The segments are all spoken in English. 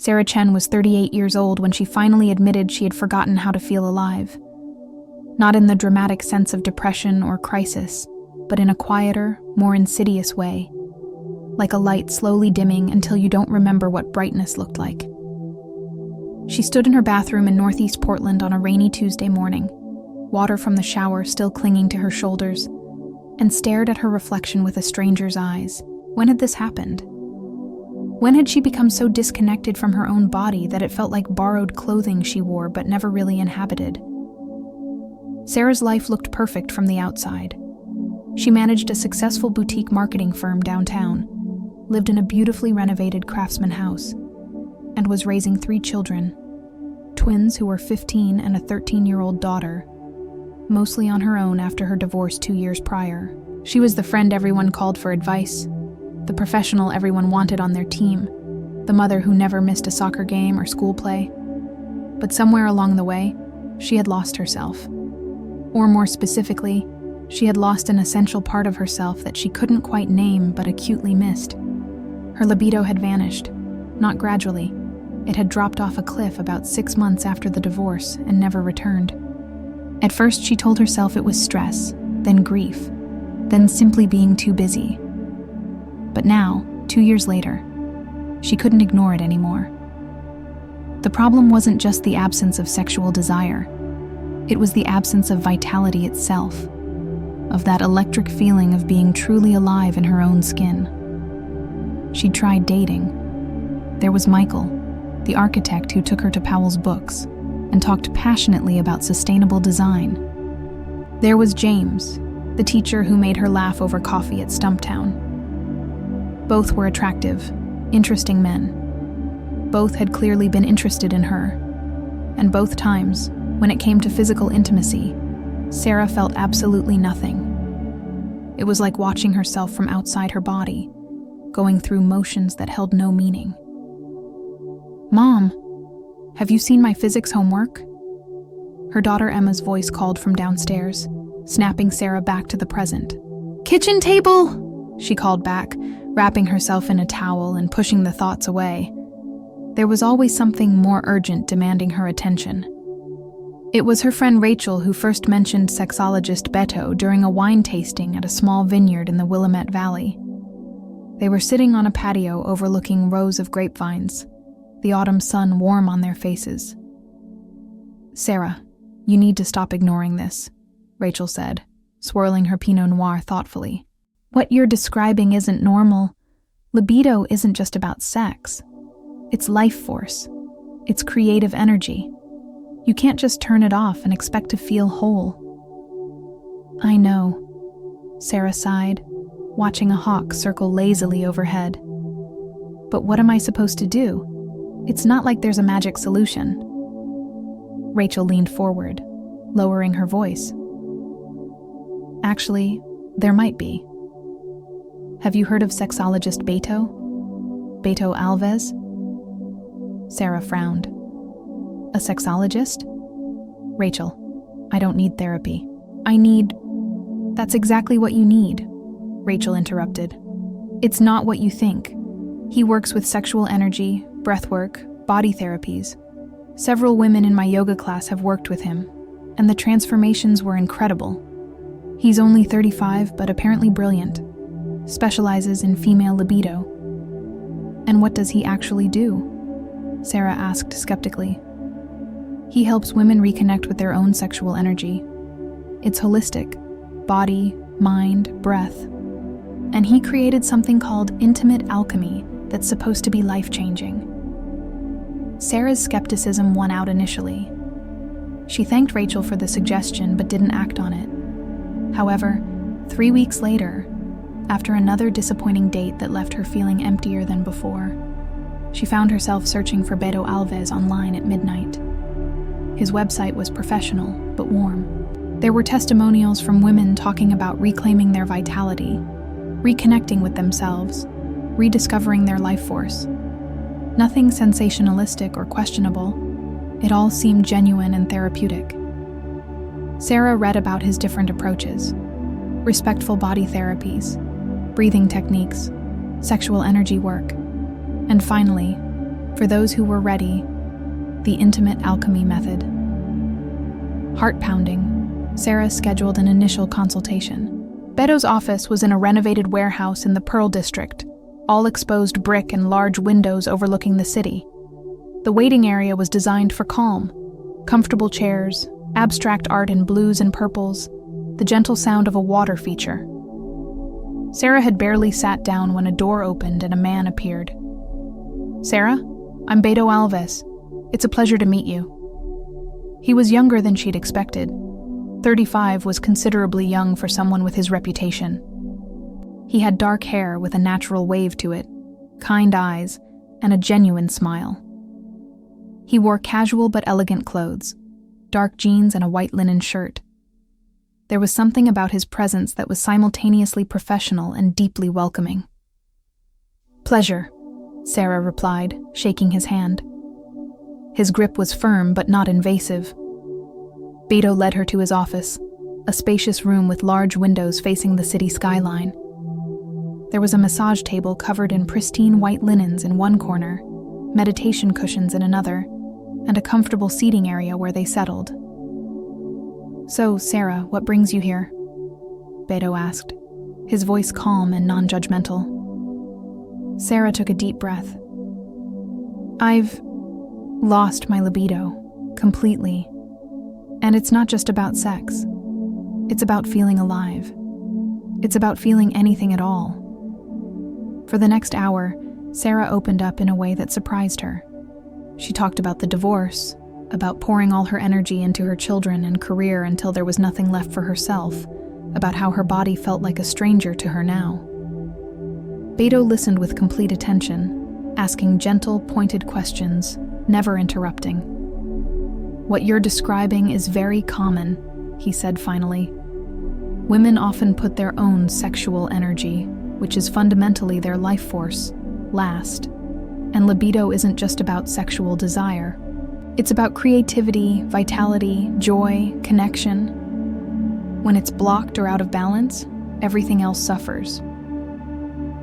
Sarah Chen was 38 years old when she finally admitted she had forgotten how to feel alive. Not in the dramatic sense of depression or crisis, but in a quieter, more insidious way, like a light slowly dimming until you don't remember what brightness looked like. She stood in her bathroom in Northeast Portland on a rainy Tuesday morning, water from the shower still clinging to her shoulders, and stared at her reflection with a stranger's eyes. When had this happened? When had she become so disconnected from her own body that it felt like borrowed clothing she wore but never really inhabited? Sarah's life looked perfect from the outside. She managed a successful boutique marketing firm downtown, lived in a beautifully renovated craftsman house, and was raising 3 children, twins who were 15 and a 13-year-old daughter, mostly on her own after her divorce 2 years prior. She was the friend everyone called for advice, the professional everyone wanted on their team, the mother who never missed a soccer game or school play. But somewhere along the way, she had lost herself. Or more specifically, she had lost an essential part of herself that she couldn't quite name but acutely missed. Her libido had vanished, not gradually. It had dropped off a cliff about 6 months after the divorce and never returned. At first, she told herself it was stress, then grief, then simply being too busy. But now, 2 years later, she couldn't ignore it anymore. The problem wasn't just the absence of sexual desire. It was the absence of vitality itself, of that electric feeling of being truly alive in her own skin. She'd tried dating. There was Michael, the architect who took her to Powell's books and talked passionately about sustainable design. There was James, the teacher who made her laugh over coffee at Stumptown. Both were attractive, interesting men. Both had clearly been interested in her, and both times, when it came to physical intimacy, Sarah felt absolutely nothing. It was like watching herself from outside her body, going through motions that held no meaning. "Mom, have you seen my physics homework?" Her daughter Emma's voice called from downstairs, snapping Sarah back to the present. "Kitchen table!" she called back, wrapping herself in a towel and pushing the thoughts away. There was always something more urgent demanding her attention. It was her friend Rachel who first mentioned sexologist Beto during a wine tasting at a small vineyard in the Willamette Valley. They were sitting on a patio overlooking rows of grapevines, the autumn sun warm on their faces. "Sarah, you need to stop ignoring this," Rachel said, swirling her Pinot Noir thoughtfully. "What you're describing isn't normal. Libido isn't just about sex. It's life force. It's creative energy. You can't just turn it off and expect to feel whole." "I know," Sarah sighed, watching a hawk circle lazily overhead. "But what am I supposed to do? It's not like there's a magic solution." Rachel leaned forward, lowering her voice. "Actually, there might be. Have you heard of sexologist Beto? Beto Alves?" Sarah frowned. "A sexologist?" "Rachel, I don't need therapy. I need—" "That's exactly what you need," Rachel interrupted. "It's not what you think. He works with sexual energy, breathwork, body therapies. Several women in my yoga class have worked with him, and the transformations were incredible. He's only 35, but apparently brilliant. Specializes in female libido." "And what does he actually do?" Sarah asked skeptically. "He helps women reconnect with their own sexual energy. It's holistic, body, mind, breath. And he created something called intimate alchemy that's supposed to be life-changing." Sarah's skepticism won out initially. She thanked Rachel for the suggestion but didn't act on it. However, 3 weeks later, after another disappointing date that left her feeling emptier than before, she found herself searching for Beto Alves online at midnight. His website was professional, but warm. There were testimonials from women talking about reclaiming their vitality, reconnecting with themselves, rediscovering their life force. Nothing sensationalistic or questionable. It all seemed genuine and therapeutic. Sarah read about his different approaches: respectful body therapies, breathing techniques, sexual energy work, and finally, For those who were ready, the intimate alchemy method. Heart pounding, Sarah scheduled an initial consultation. Beto's office was in a renovated warehouse in the Pearl District, all exposed brick and large windows overlooking the city. The waiting area was designed for calm, comfortable chairs, abstract art in blues and purples, the gentle sound of a water feature. Sarah had barely sat down when a door opened and a man appeared. "Sarah, I'm Beto Alves. It's a pleasure to meet you." He was younger than she'd expected. 35 was considerably young for someone with his reputation. He had dark hair with a natural wave to it, kind eyes, and a genuine smile. He wore casual but elegant clothes, dark jeans and a white linen shirt. There was something about his presence that was simultaneously professional and deeply welcoming. "Pleasure," Sarah replied, shaking his hand. His grip was firm but not invasive. Beto led her to his office, a spacious room with large windows facing the city skyline. There was a massage table covered in pristine white linens in one corner, meditation cushions in another, and a comfortable seating area where they settled. "So, Sarah, what brings you here?" Beto asked, his voice calm and non-judgmental. Sarah took a deep breath. "I've lost my libido, completely. And it's not just about sex. It's about feeling alive. It's about feeling anything at all." For the next hour, Sarah opened up in a way that surprised her. She talked about the divorce, about pouring all her energy into her children and career until there was nothing left for herself, about how her body felt like a stranger to her now. Beto listened with complete attention, asking gentle, pointed questions, never interrupting. "What you're describing is very common," he said finally. "Women often put their own sexual energy, which is fundamentally their life force, last. And libido isn't just about sexual desire. It's about creativity, vitality, joy, connection. When it's blocked or out of balance, everything else suffers."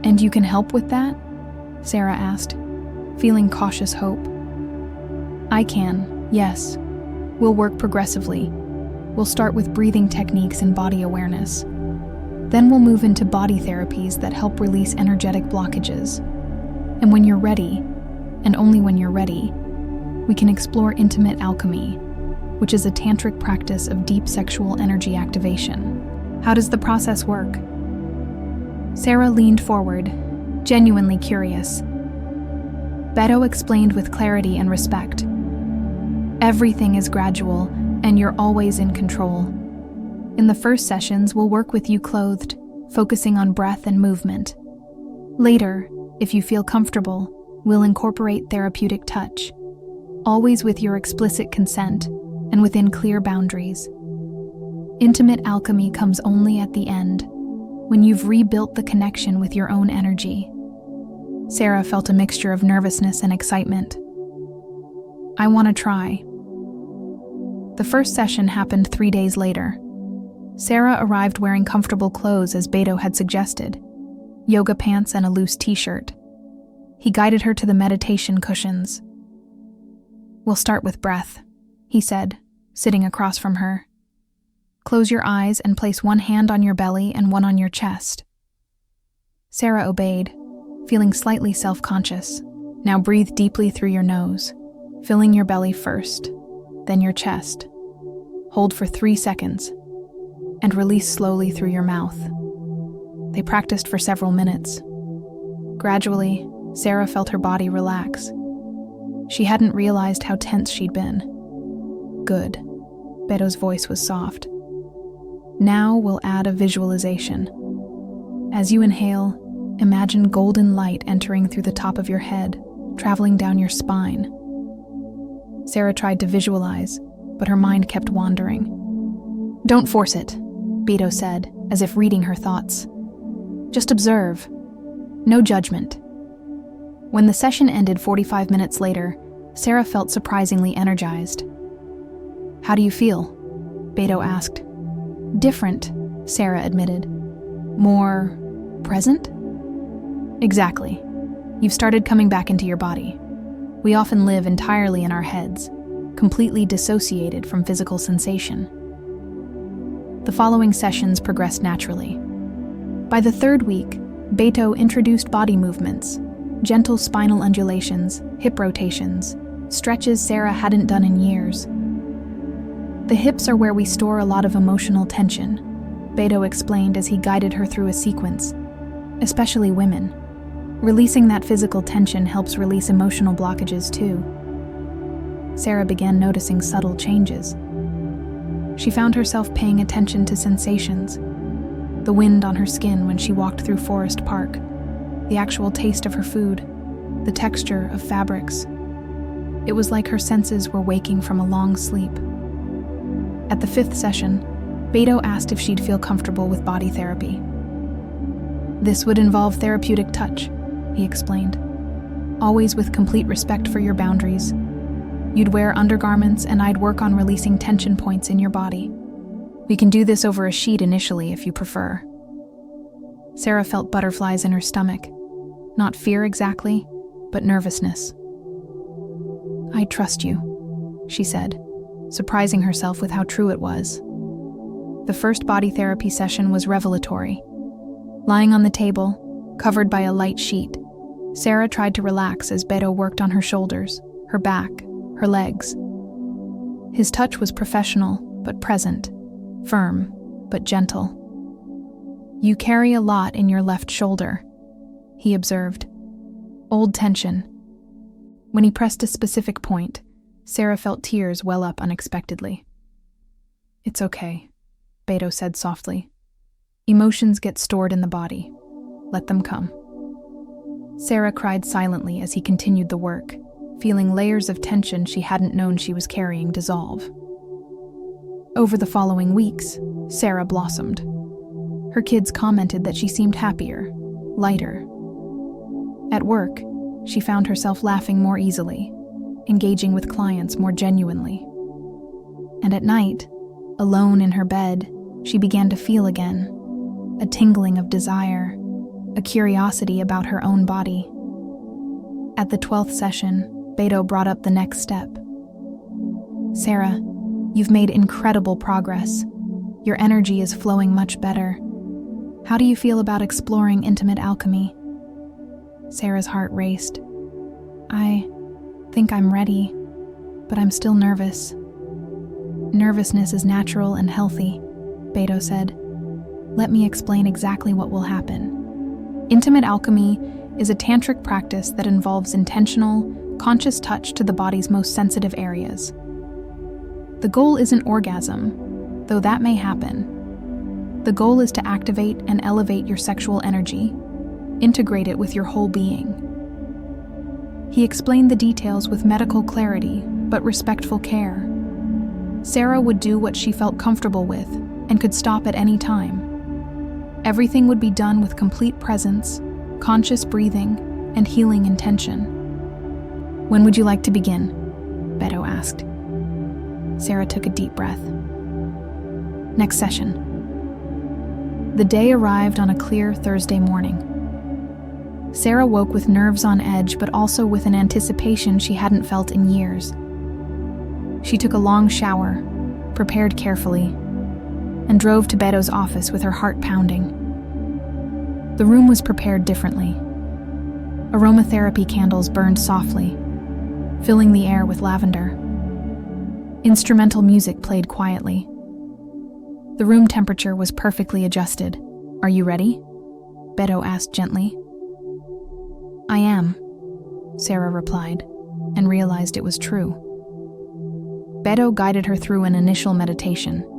"And you can help with that?" Sarah asked, feeling cautious hope. "I can, yes. We'll work progressively. We'll start with breathing techniques and body awareness. Then we'll move into body therapies that help release energetic blockages. And when you're ready, and only when you're ready, we can explore intimate alchemy, which is a tantric practice of deep sexual energy activation. How does the process work?" Sarah leaned forward, genuinely curious. Beto explained with clarity and respect. "Everything is gradual, and you're always in control. In the first sessions, we'll work with you clothed, focusing on breath and movement. Later, if you feel comfortable, we'll incorporate therapeutic touch, always with your explicit consent and within clear boundaries. Intimate alchemy comes only at the end, when you've rebuilt the connection with your own energy." Sarah felt a mixture of nervousness and excitement. "I want to try." The first session happened 3 days later. Sarah arrived wearing comfortable clothes as Beto had suggested, yoga pants and a loose t-shirt. He guided her to the meditation cushions. "We'll start with breath," he said, sitting across from her. "Close your eyes and place one hand on your belly and one on your chest." Sarah obeyed, feeling slightly self-conscious. "Now breathe deeply through your nose, filling your belly first, then your chest. Hold for 3 seconds, and release slowly through your mouth." They practiced for several minutes. Gradually, Sarah felt her body relax. She hadn't realized how tense she'd been. "Good." Beto's voice was soft. "Now we'll add a visualization. As you inhale, imagine golden light entering through the top of your head, traveling down your spine." Sarah tried to visualize, but her mind kept wandering. "Don't force it," Beto said, as if reading her thoughts. "Just observe. No judgment." When the session ended 45 minutes later, Sarah felt surprisingly energized. "How do you feel?" Beto asked. "Different," Sarah admitted. "More present?" "Exactly. You've started coming back into your body." We often live entirely in our heads, completely dissociated from physical sensation. The following sessions progressed naturally. By the third week, Beto introduced body movements, gentle spinal undulations, hip rotations, stretches Sarah hadn't done in years. The hips are where we store a lot of emotional tension, Beto explained as he guided her through a sequence, especially women. Releasing that physical tension helps release emotional blockages too. Sarah began noticing subtle changes. She found herself paying attention to sensations. The wind on her skin when she walked through Forest Park, the actual taste of her food, the texture of fabrics. It was like her senses were waking from a long sleep. At the 5th session, Beto asked if she'd feel comfortable with body therapy. This would involve therapeutic touch, he explained, always with complete respect for your boundaries. You'd wear undergarments and I'd work on releasing tension points in your body. We can do this over a sheet initially if you prefer. Sarah felt butterflies in her stomach. Not fear exactly, but nervousness. I trust you, she said, surprising herself with how true it was. The first body therapy session was revelatory. Lying on the table, covered by a light sheet, Sarah tried to relax as Beto worked on her shoulders, her back, her legs. His touch was professional, but present, firm, but gentle. You carry a lot in your left shoulder, he observed. Old tension. When he pressed a specific point, Sarah felt tears well up unexpectedly. It's okay, Beto said softly. Emotions get stored in the body. Let them come. Sarah cried silently as he continued the work, feeling layers of tension she hadn't known she was carrying dissolve. Over the following weeks, Sarah blossomed. Her kids commented that she seemed happier, lighter. At work, she found herself laughing more easily, engaging with clients more genuinely. And at night, alone in her bed, she began to feel again, a tingling of desire, a curiosity about her own body. At the 12th session, Beto brought up the next step. Sarah, you've made incredible progress. Your energy is flowing much better. How do you feel about exploring intimate alchemy? Sarah's heart raced. I think I'm ready, but I'm still nervous. Nervousness is natural and healthy, Beto said. Let me explain exactly what will happen. Intimate alchemy is a tantric practice that involves intentional, conscious touch to the body's most sensitive areas. The goal isn't orgasm, though that may happen. The goal is to activate and elevate your sexual energy, integrate it with your whole being. He explained the details with medical clarity, but respectful care. Sarah would do what she felt comfortable with and could stop at any time. Everything would be done with complete presence, conscious breathing, and healing intention. When would you like to begin? Beto asked. Sarah took a deep breath. Next session. The day arrived on a clear Thursday morning. Sarah woke with nerves on edge, but also with an anticipation she hadn't felt in years. She took a long shower, prepared carefully, and drove to Beto's office with her heart pounding. The room was prepared differently. Aromatherapy candles burned softly, filling the air with lavender. Instrumental music played quietly. The room temperature was perfectly adjusted. Are you ready? Beto asked gently. I am, Sarah replied, and realized it was true. Beto guided her through an initial meditation,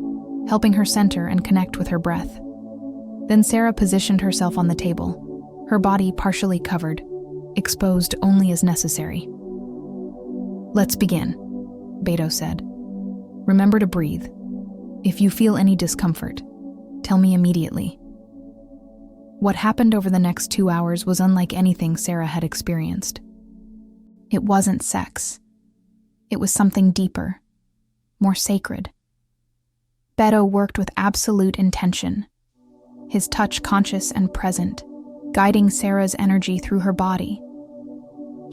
helping her center and connect with her breath. Then Sarah positioned herself on the table, her body partially covered, exposed only as necessary. Let's begin, Beto said. Remember to breathe. If you feel any discomfort, tell me immediately. What happened over the next 2 hours was unlike anything Sarah had experienced. It wasn't sex. It was something deeper, more sacred. Beto worked with absolute intention, his touch conscious and present, guiding Sarah's energy through her body.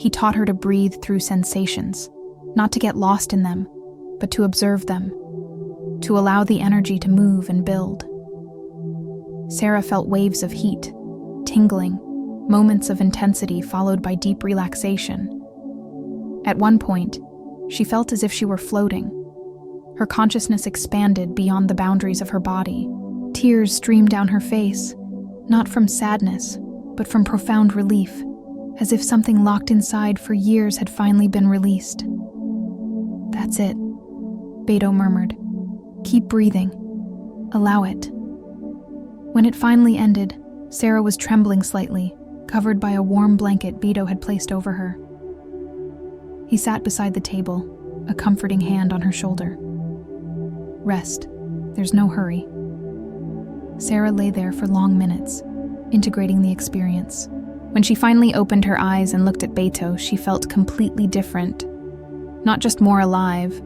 He taught her to breathe through sensations, not to get lost in them, but to observe them, to allow the energy to move and build. Sarah felt waves of heat, tingling, moments of intensity followed by deep relaxation. At one point, she felt as if she were floating. Her consciousness expanded beyond the boundaries of her body. Tears streamed down her face, not from sadness, but from profound relief, as if something locked inside for years had finally been released. "That's it," Beto murmured. "Keep breathing. Allow it." When it finally ended, Sarah was trembling slightly, covered by a warm blanket Beto had placed over her. He sat beside the table, a comforting hand on her shoulder. "Rest. There's no hurry." Sarah lay there for long minutes, integrating the experience. When she finally opened her eyes and looked at Beto, she felt completely different. Not just more alive,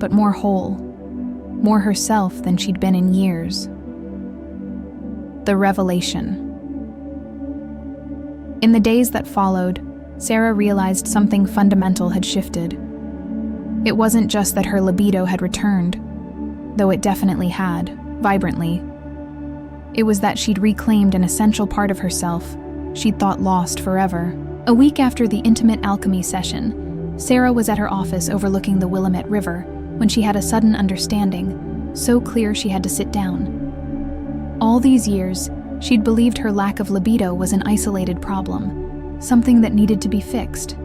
but more whole, more herself than she'd been in years. The revelation. In the days that followed, Sarah realized something fundamental had shifted. It wasn't just that her libido had returned, though it definitely had, vibrantly. It was that she'd reclaimed an essential part of herself she'd thought lost forever. A week after the intimate alchemy session, Sarah was at her office overlooking the Willamette River when she had a sudden understanding, so clear she had to sit down. All these years, she'd believed her lack of libido was an isolated problem, something that needed to be fixed.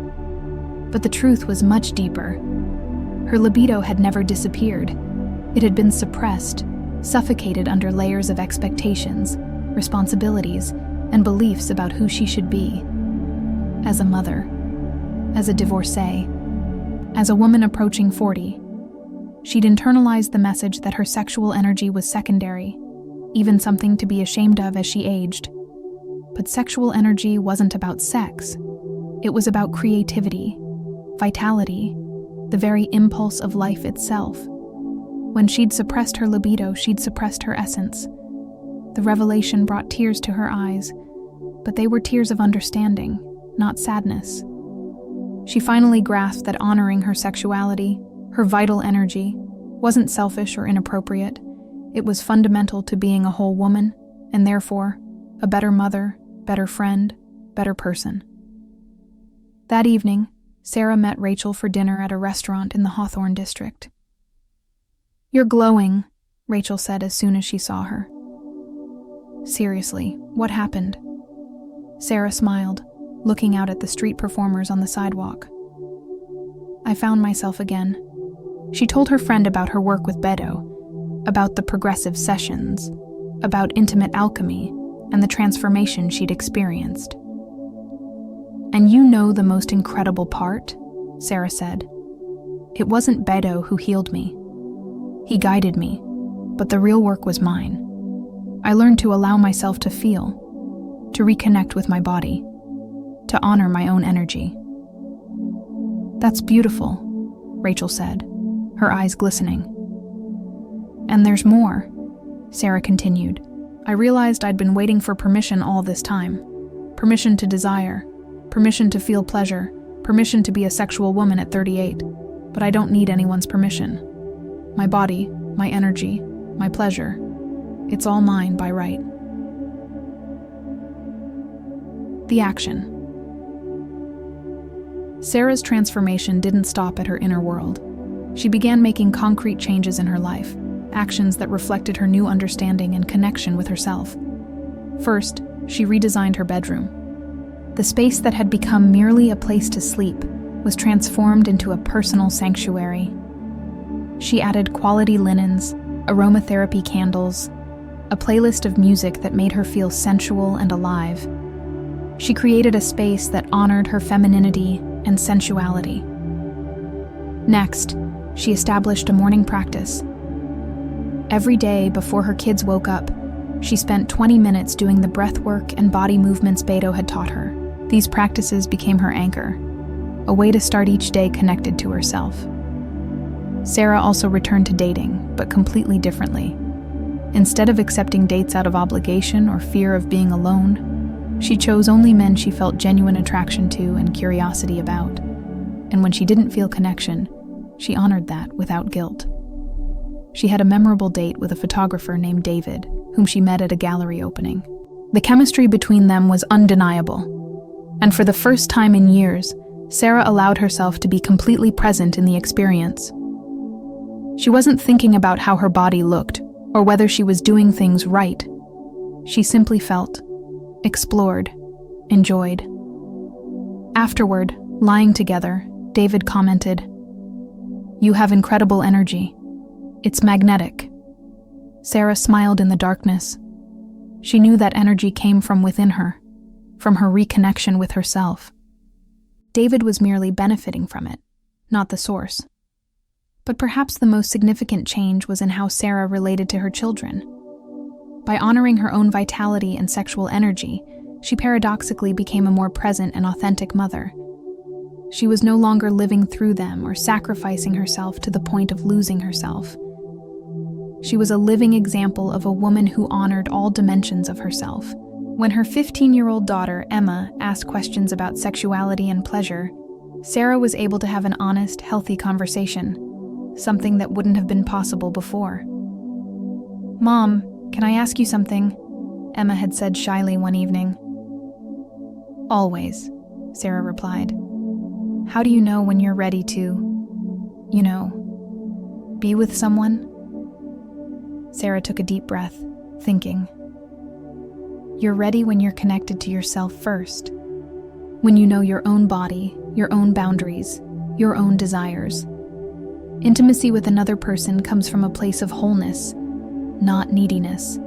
But the truth was much deeper. Her libido had never disappeared. It had been suppressed, suffocated under layers of expectations, responsibilities, and beliefs about who she should be. As a mother, as a divorcee, as a woman approaching 40, she'd internalized the message that her sexual energy was secondary, even something to be ashamed of as she aged. But sexual energy wasn't about sex. It was about creativity, vitality, the very impulse of life itself. When she'd suppressed her libido, she'd suppressed her essence. The revelation brought tears to her eyes, but they were tears of understanding, not sadness. She finally grasped that honoring her sexuality, her vital energy, wasn't selfish or inappropriate. It was fundamental to being a whole woman, and therefore, a better mother, better friend, better person. That evening, Sarah met Rachel for dinner at a restaurant in the Hawthorne district. "You're glowing," Rachel said as soon as she saw her. "Seriously, what happened?" Sarah smiled, looking out at the street performers on the sidewalk. "I found myself again." She told her friend about her work with Beto, about the progressive sessions, about intimate alchemy, and the transformation she'd experienced. "And you know the most incredible part?" Sarah said. "It wasn't Beto who healed me. He guided me, but the real work was mine. I learned to allow myself to feel, to reconnect with my body, to honor my own energy." "That's beautiful," Rachel said, her eyes glistening. "And there's more," Sarah continued. "I realized I'd been waiting for permission all this time. Permission to desire, permission to feel pleasure, permission to be a sexual woman at 38. But I don't need anyone's permission. My body, my energy, my pleasure, it's all mine by right." The action. Sarah's transformation didn't stop at her inner world. She began making concrete changes in her life, actions that reflected her new understanding and connection with herself. First, she redesigned her bedroom. The space that had become merely a place to sleep was transformed into a personal sanctuary. She added quality linens, aromatherapy candles, a playlist of music that made her feel sensual and alive. She created a space that honored her femininity and sensuality. Next, she established a morning practice. Every day before her kids woke up, she spent 20 minutes doing the breath work and body movements Beto had taught her. These practices became her anchor, a way to start each day connected to herself. Sarah also returned to dating, but completely differently. Instead of accepting dates out of obligation or fear of being alone, She chose only men she felt genuine attraction to and curiosity about. And when she didn't feel connection, she honored that without guilt. She had a memorable date with a photographer named David, whom she met at a gallery opening. The chemistry between them was undeniable. And for the first time in years, Sarah allowed herself to be completely present in the experience. She wasn't thinking about how her body looked or whether she was doing things right. She simply felt, explored, enjoyed. Afterward, lying together, David commented, "You have incredible energy. It's magnetic." Sarah smiled in the darkness. She knew that energy came from within her, from her reconnection with herself. David was merely benefiting from it, not the source. But perhaps the most significant change was in how Sarah related to her children. By honoring her own vitality and sexual energy, she paradoxically became a more present and authentic mother. She was no longer living through them or sacrificing herself to the point of losing herself. She was a living example of a woman who honored all dimensions of herself. When her 15-year-old daughter, Emma, asked questions about sexuality and pleasure, Sarah was able to have an honest, healthy conversation, something that wouldn't have been possible before. "Mom, can I ask you something?" Emma had said shyly one evening. "Always," Sarah replied. "How do you know when you're ready to, be with someone?" Sarah took a deep breath, thinking. You're ready when you're connected to yourself first. When you know your own body, your own boundaries, your own desires. Intimacy with another person comes from a place of wholeness, not neediness.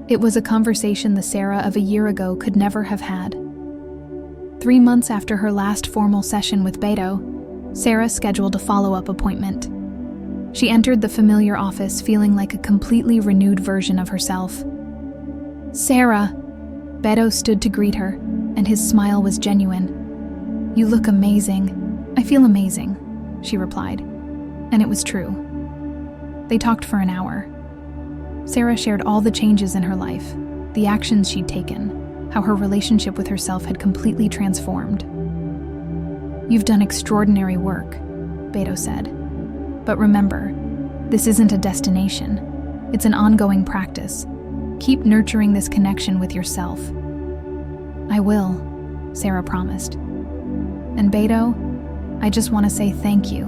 It was a conversation the Sarah of a year ago could never have had. 3 months after her last formal session with Beto, Sarah scheduled a follow-up appointment. She entered the familiar office feeling like a completely renewed version of herself. "Sarah!" Beto stood to greet her, and his smile was genuine. "You look amazing." "I feel amazing," she replied. And it was true. They talked for an hour. Sarah shared all the changes in her life, the actions she'd taken, how her relationship with herself had completely transformed. "You've done extraordinary work," Beto said. "But remember, this isn't a destination. It's an ongoing practice. Keep nurturing this connection with yourself." "I will," Sarah promised. "And Beto, I just want to say thank you.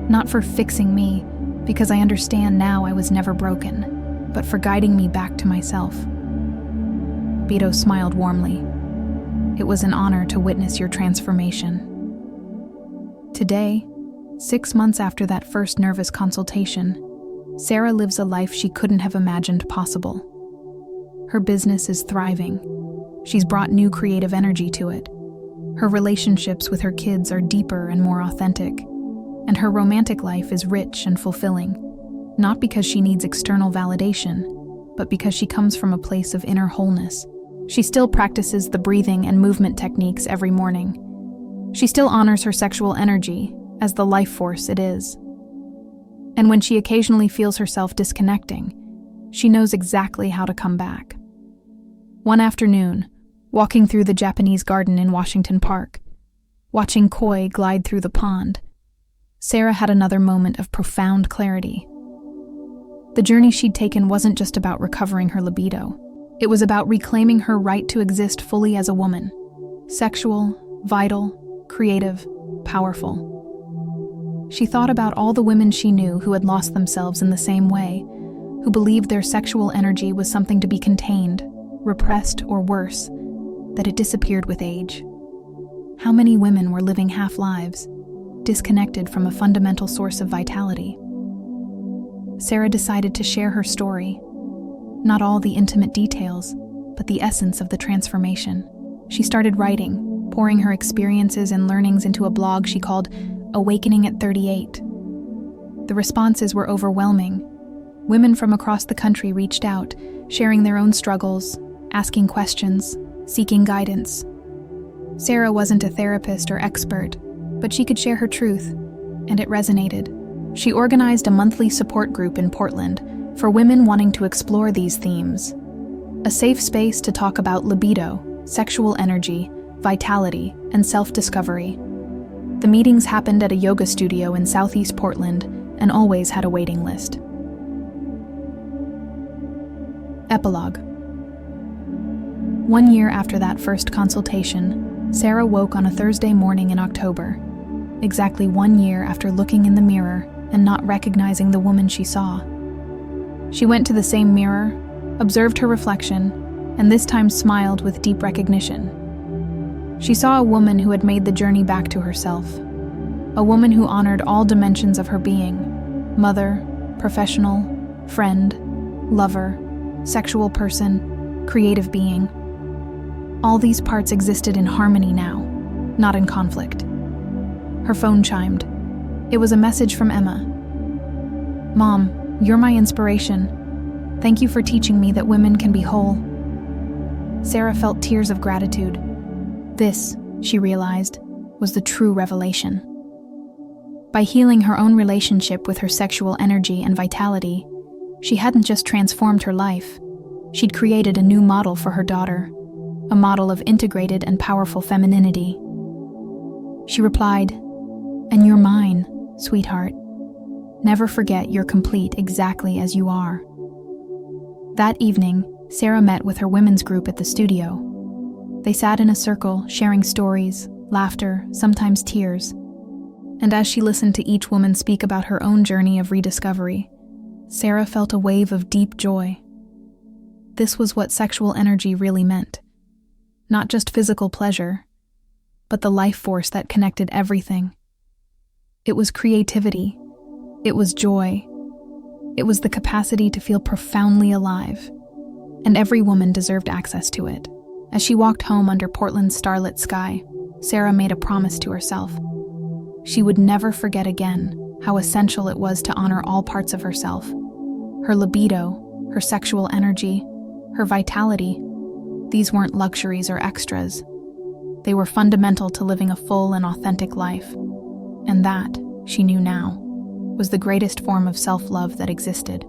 Not for fixing me, because I understand now I was never broken, but for guiding me back to myself." Beto smiled warmly. "It was an honor to witness your transformation." Today, 6 months after that first nervous consultation, Sarah lives a life she couldn't have imagined possible. Her business is thriving. She's brought new creative energy to it. Her relationships with her kids are deeper and more authentic. And her romantic life is rich and fulfilling, not because she needs external validation, but because she comes from a place of inner wholeness. She still practices the breathing and movement techniques every morning. She still honors her sexual energy as the life force it is. And when she occasionally feels herself disconnecting, she knows exactly how to come back. One afternoon, walking through the Japanese garden in Washington Park, watching koi glide through the pond, Sarah had another moment of profound clarity. The journey she'd taken wasn't just about recovering her libido. It was about reclaiming her right to exist fully as a woman. Sexual, vital, creative, powerful. She thought about all the women she knew who had lost themselves in the same way, who believed their sexual energy was something to be contained, repressed, or worse, that it disappeared with age. How many women were living half-lives, disconnected from a fundamental source of vitality? Sarah decided to share her story. Not all the intimate details, but the essence of the transformation. She started writing, pouring her experiences and learnings into a blog she called Awakening at 38. The responses were overwhelming. Women from across the country reached out, sharing their own struggles, asking questions, seeking guidance. Sarah wasn't a therapist or expert, but she could share her truth, and it resonated. She organized a monthly support group in Portland for women wanting to explore these themes. A safe space to talk about libido, sexual energy, vitality, and self-discovery. The meetings happened at a yoga studio in Southeast Portland and always had a waiting list. Epilogue. 1 year after that first consultation, Sarah woke on a Thursday morning in October, exactly 1 year after looking in the mirror and not recognizing the woman she saw. She went to the same mirror, observed her reflection, and this time smiled with deep recognition. She saw a woman who had made the journey back to herself, a woman who honored all dimensions of her being: mother, professional, friend, lover, sexual person, creative being. All these parts existed in harmony now, not in conflict. Her phone chimed. It was a message from Emma. "Mom, you're my inspiration. Thank you for teaching me that women can be whole." Sarah felt tears of gratitude. This, she realized, was the true revelation. By healing her own relationship with her sexual energy and vitality, she hadn't just transformed her life, she'd created a new model for her daughter, a model of integrated and powerful femininity. She replied, "And you're mine, sweetheart. Never forget you're complete exactly as you are." That evening, Sarah met with her women's group at the studio. They sat in a circle, sharing stories, laughter, sometimes tears. And as she listened to each woman speak about her own journey of rediscovery, Sarah felt a wave of deep joy. This was what sexual energy really meant. Not just physical pleasure, but the life force that connected everything. It was creativity. It was joy. It was the capacity to feel profoundly alive. And every woman deserved access to it. As she walked home under Portland's starlit sky, Sarah made a promise to herself. She would never forget again how essential it was to honor all parts of herself. Her libido, her sexual energy, her vitality. These weren't luxuries or extras. They were fundamental to living a full and authentic life. And that, she knew now, was the greatest form of self-love that existed.